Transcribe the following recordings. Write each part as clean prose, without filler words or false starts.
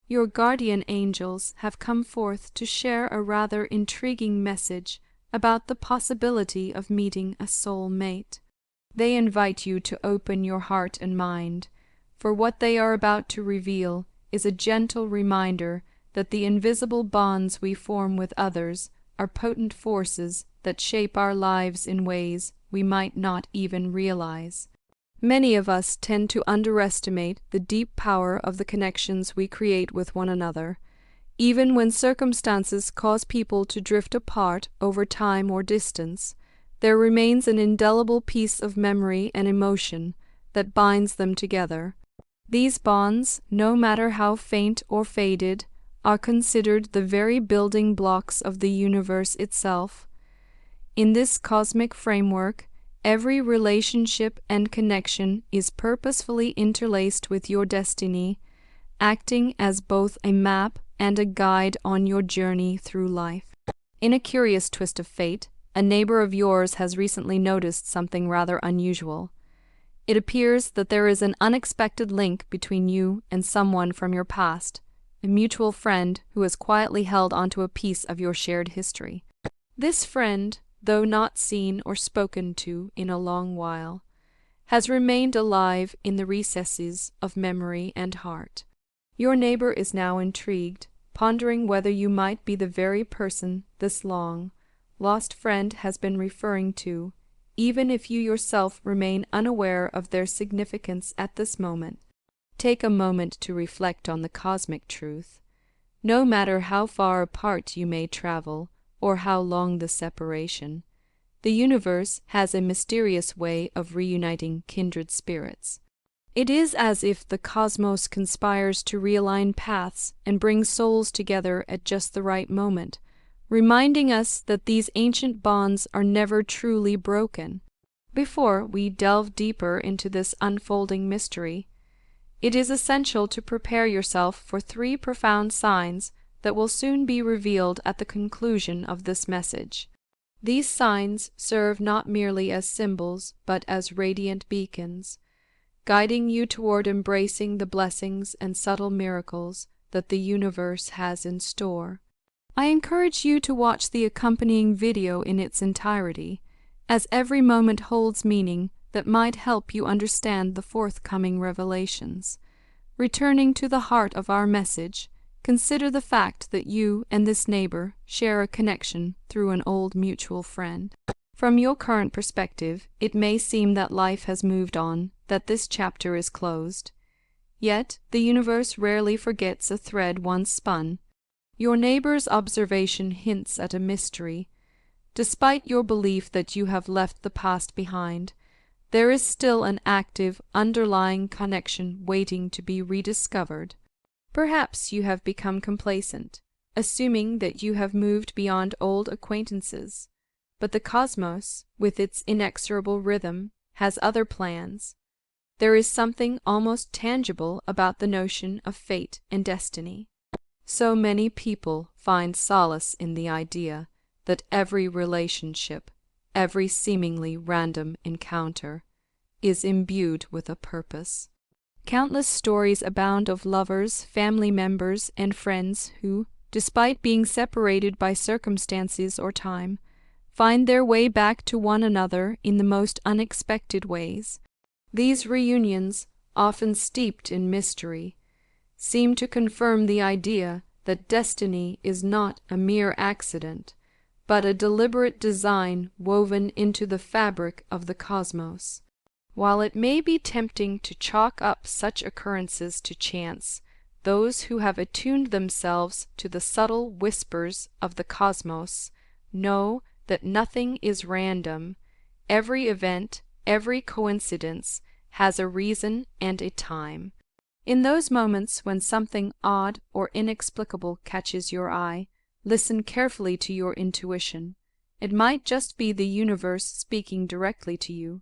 Your guardian angels have come forth to share a rather intriguing message about the possibility of meeting a soul mate. They invite you to open your heart and mind, for what they are about to reveal is a gentle reminder that the invisible bonds we form with others are potent forces that shape our lives in ways we might not even realize. Many of us tend to underestimate the deep power of the connections we create with one another. Even when circumstances cause people to drift apart over time or distance, there remains an indelible piece of memory and emotion that binds them together. These bonds, no matter how faint or faded, are considered the very building blocks of the universe itself. In this cosmic framework, every relationship and connection is purposefully interlaced with your destiny, acting as both a map and a guide on your journey through life. In a curious twist of fate, a neighbor of yours has recently noticed something rather unusual. It appears that there is an unexpected link between you and someone from your past, a mutual friend who has quietly held onto a piece of your shared history. This friend, though not seen or spoken to in a long while, has remained alive in the recesses of memory and heart. Your neighbor is now intrigued, pondering whether you might be the very person this long-lost friend has been referring to, even if you yourself remain unaware of their significance at this moment. Take a moment to reflect on the cosmic truth. No matter how far apart you may travel, or how long the separation, the universe has a mysterious way of reuniting kindred spirits. It is as if the cosmos conspires to realign paths and bring souls together at just the right moment, reminding us that these ancient bonds are never truly broken. Before we delve deeper into this unfolding mystery, it is essential to prepare yourself for 3 profound signs that will soon be revealed at the conclusion of this message. These signs serve not merely as symbols, but as radiant beacons, guiding you toward embracing the blessings and subtle miracles that the universe has in store. I encourage you to watch the accompanying video in its entirety, as every moment holds meaning that might help you understand the forthcoming revelations. Returning to the heart of our message, consider the fact that you and this neighbor share a connection through an old mutual friend. From your current perspective, it may seem that life has moved on, that this chapter is closed. Yet, the universe rarely forgets a thread once spun. Your neighbor's observation hints at a mystery. Despite your belief that you have left the past behind, there is still an active, underlying connection waiting to be rediscovered. Perhaps you have become complacent, assuming that you have moved beyond old acquaintances. But the cosmos, with its inexorable rhythm, has other plans. There is something almost tangible about the notion of fate and destiny. So many people find solace in the idea that every relationship, every seemingly random encounter, is imbued with a purpose. Countless stories abound of lovers, family members, and friends who, despite being separated by circumstances or time, find their way back to one another in the most unexpected ways. These reunions, often steeped in mystery, seem to confirm the idea that destiny is not a mere accident, but a deliberate design woven into the fabric of the cosmos. While it may be tempting to chalk up such occurrences to chance, those who have attuned themselves to the subtle whispers of the cosmos know that nothing is random. Every event, every coincidence has a reason and a time. In those moments when something odd or inexplicable catches your eye, listen carefully to your intuition. It might just be the universe speaking directly to you.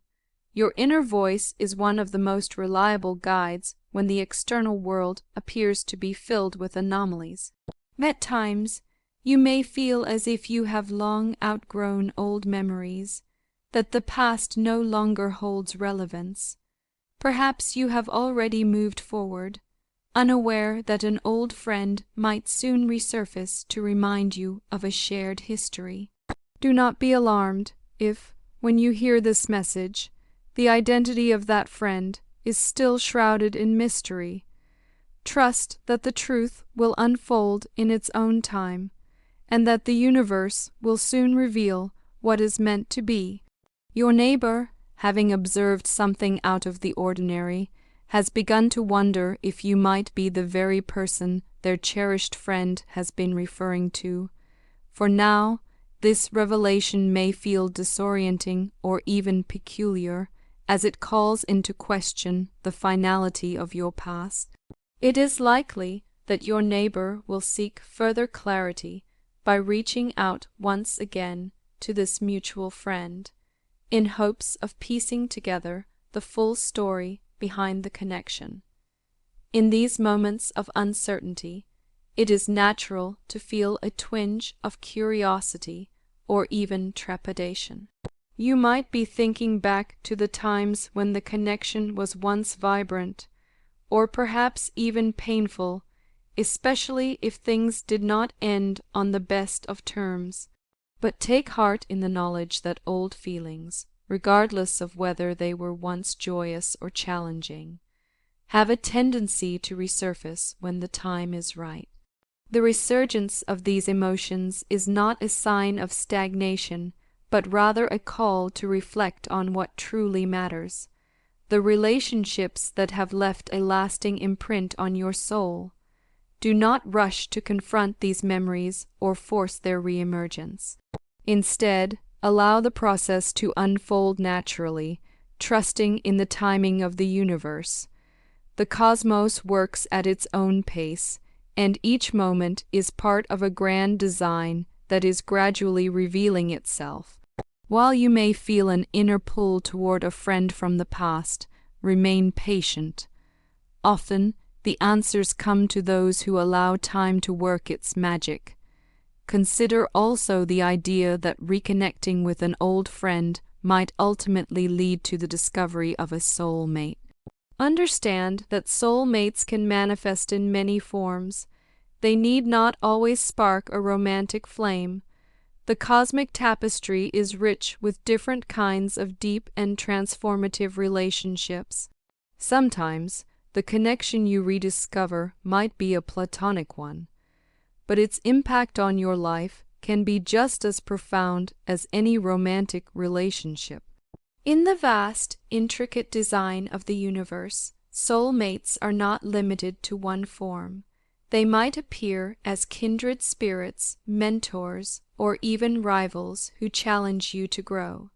Your inner voice is one of the most reliable guides when the external world appears to be filled with anomalies. At times, you may feel as if you have long outgrown old memories, that the past no longer holds relevance. Perhaps you have already moved forward, unaware that an old friend might soon resurface to remind you of a shared history. Do not be alarmed if, when you hear this message, the identity of that friend is still shrouded in mystery. Trust that the truth will unfold in its own time, and that the universe will soon reveal what is meant to be. Your neighbor, having observed something out of the ordinary, has begun to wonder if you might be the very person their cherished friend has been referring to. For now, this revelation may feel disorienting or even peculiar, as it calls into question the finality of your past. It is likely that your neighbor will seek further clarity by reaching out once again to this mutual friend, in hopes of piecing together the full story behind the connection. In these moments of uncertainty, it is natural to feel a twinge of curiosity or even trepidation. You might be thinking back to the times when the connection was once vibrant, or perhaps even painful, especially if things did not end on the best of terms. But take heart in the knowledge that old feelings, regardless of whether they were once joyous or challenging, have a tendency to resurface when the time is right. The resurgence of these emotions is not a sign of stagnation, but rather a call to reflect on what truly matters, the relationships that have left a lasting imprint on your soul. Do not rush to confront these memories or force their reemergence. Instead, allow the process to unfold naturally, trusting in the timing of the universe. The cosmos works at its own pace, and each moment is part of a grand design that is gradually revealing itself. While you may feel an inner pull toward a friend from the past, remain patient. Often, the answers come to those who allow time to work its magic. Consider also the idea that reconnecting with an old friend might ultimately lead to the discovery of a soulmate. Understand that soulmates can manifest in many forms. They need not always spark a romantic flame. The cosmic tapestry is rich with different kinds of deep and transformative relationships. Sometimes, the connection you rediscover might be a platonic one, but its impact on your life can be just as profound as any romantic relationship. In the vast, intricate design of the universe, soulmates are not limited to one form. They might appear as kindred spirits, mentors, or even rivals who challenge you to grow.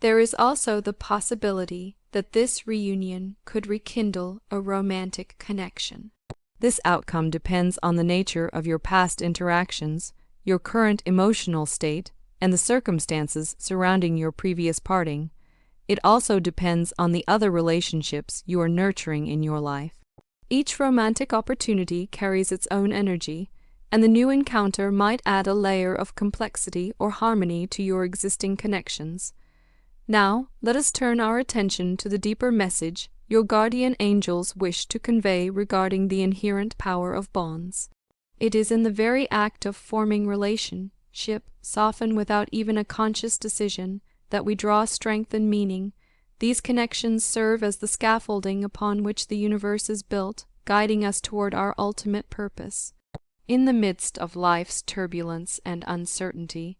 There is also the possibility that this reunion could rekindle a romantic connection. This outcome depends on the nature of your past interactions, your current emotional state, and the circumstances surrounding your previous parting. It also depends on the other relationships you are nurturing in your life. Each romantic opportunity carries its own energy, and the new encounter might add a layer of complexity or harmony to your existing connections. Now, let us turn our attention to the deeper message your guardian angels wish to convey regarding the inherent power of bonds. It is in the very act of forming relationship, often without even a conscious decision, that we draw strength and meaning. These connections serve as the scaffolding upon which the universe is built, guiding us toward our ultimate purpose. In the midst of life's turbulence and uncertainty,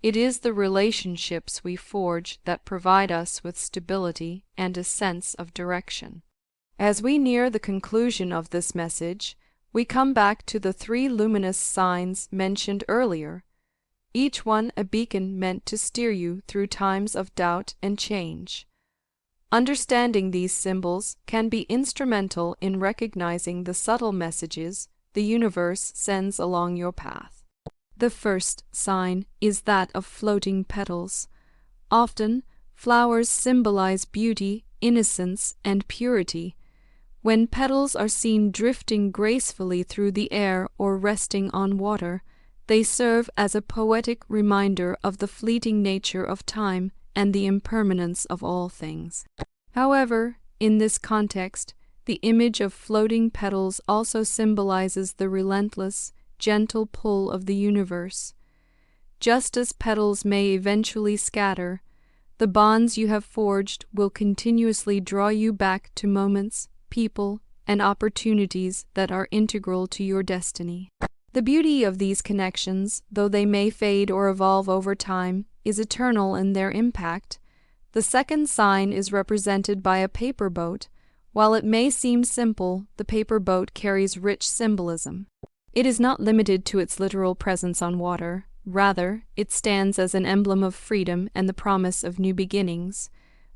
it is the relationships we forge that provide us with stability and a sense of direction. As we near the conclusion of this message, we come back to the 3 luminous signs mentioned earlier, each one a beacon meant to steer you through times of doubt and change. Understanding these symbols can be instrumental in recognizing the subtle messages the universe sends along your path. The first sign is that of floating petals. Often, flowers symbolize beauty, innocence, and purity. When petals are seen drifting gracefully through the air or resting on water, they serve as a poetic reminder of the fleeting nature of time and the impermanence of all things. However, in this context, The image of floating petals also symbolizes the relentless, gentle pull of the universe. Just as petals may eventually scatter, the bonds you have forged will continuously draw you back to moments, people, and opportunities that are integral to your destiny. The beauty of these connections, though they may fade or evolve over time, is eternal in their impact. The second sign is represented by a paper boat. While it may seem simple, the paper boat carries rich symbolism. It is not limited to its literal presence on water. Rather, it stands as an emblem of freedom and the promise of new beginnings.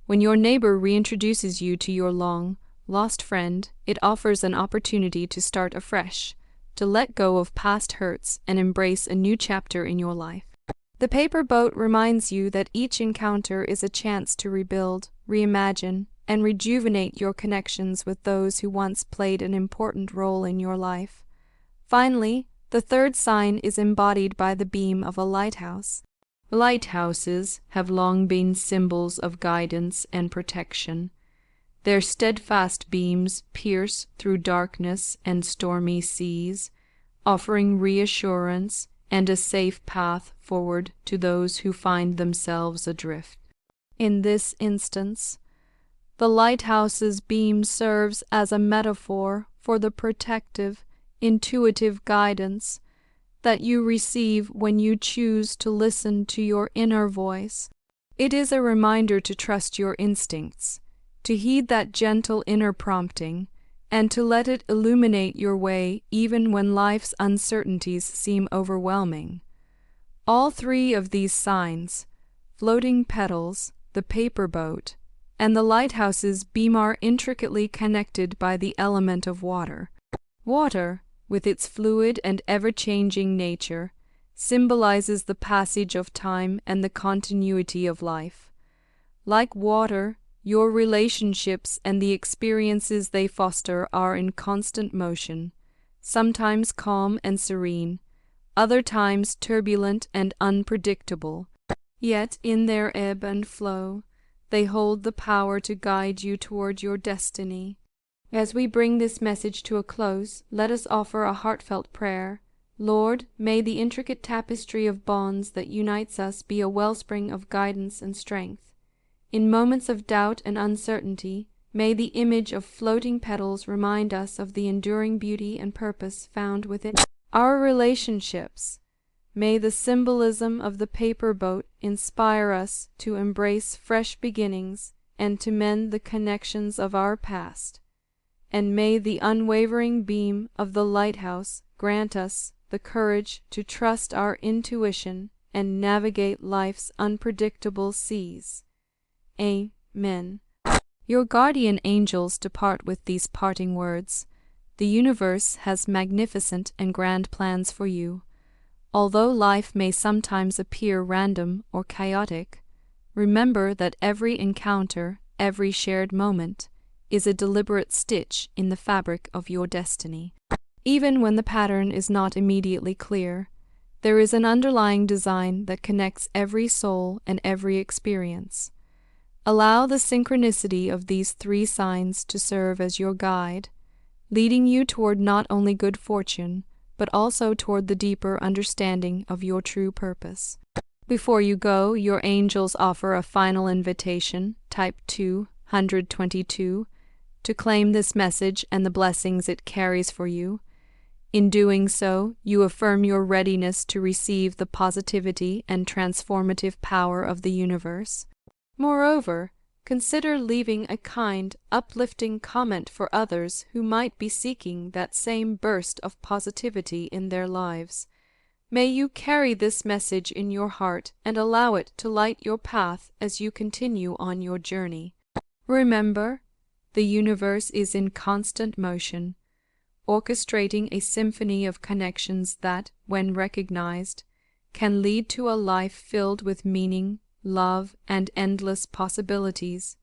When your neighbor reintroduces you to your long-lost friend, it offers an opportunity to start afresh, to let go of past hurts and embrace a new chapter in your life. The paper boat reminds you that each encounter is a chance to rebuild, reimagine, and rejuvenate your connections with those who once played an important role in your life. Finally, the third sign is embodied by the beam of a lighthouse. Lighthouses have long been symbols of guidance and protection. Their steadfast beams pierce through darkness and stormy seas, offering reassurance and a safe path forward to those who find themselves adrift. In this instance, the lighthouse's beam serves as a metaphor for the protective, intuitive guidance that you receive when you choose to listen to your inner voice. It is a reminder to trust your instincts, to heed that gentle inner prompting, and to let it illuminate your way even when life's uncertainties seem overwhelming. All three of these signs, floating petals, the paper boat, and the lighthouse's beam, are intricately connected by the element of water. Water, with its fluid and ever-changing nature, symbolizes the passage of time and the continuity of life. Like water, your relationships and the experiences they foster are in constant motion, sometimes calm and serene, other times turbulent and unpredictable. Yet in their ebb and flow, they hold the power to guide you toward your destiny. As we bring this message to a close, let us offer a heartfelt prayer. Lord, may the intricate tapestry of bonds that unites us be a wellspring of guidance and strength. In moments of doubt and uncertainty, may the image of floating petals remind us of the enduring beauty and purpose found within our relationships. May the symbolism of the paper boat inspire us to embrace fresh beginnings and to mend the connections of our past. And may the unwavering beam of the lighthouse grant us the courage to trust our intuition and navigate life's unpredictable seas. Amen. Your guardian angels depart with these parting words. The universe has magnificent and grand plans for you. Although life may sometimes appear random or chaotic, remember that every encounter, every shared moment, is a deliberate stitch in the fabric of your destiny. Even when the pattern is not immediately clear, there is an underlying design that connects every soul and every experience. Allow the synchronicity of these three signs to serve as your guide, leading you toward not only good fortune, but also toward the deeper understanding of your true purpose. Before you go, your angels offer a final invitation, type 222, to claim this message and the blessings it carries for you. In doing so, you affirm your readiness to receive the positivity and transformative power of the universe. Moreover, consider leaving a kind, uplifting comment for others who might be seeking that same burst of positivity in their lives. May you carry this message in your heart and allow it to light your path as you continue on your journey. Remember, the universe is in constant motion, orchestrating a symphony of connections that, when recognized, can lead to a life filled with meaning, love, and endless possibilities.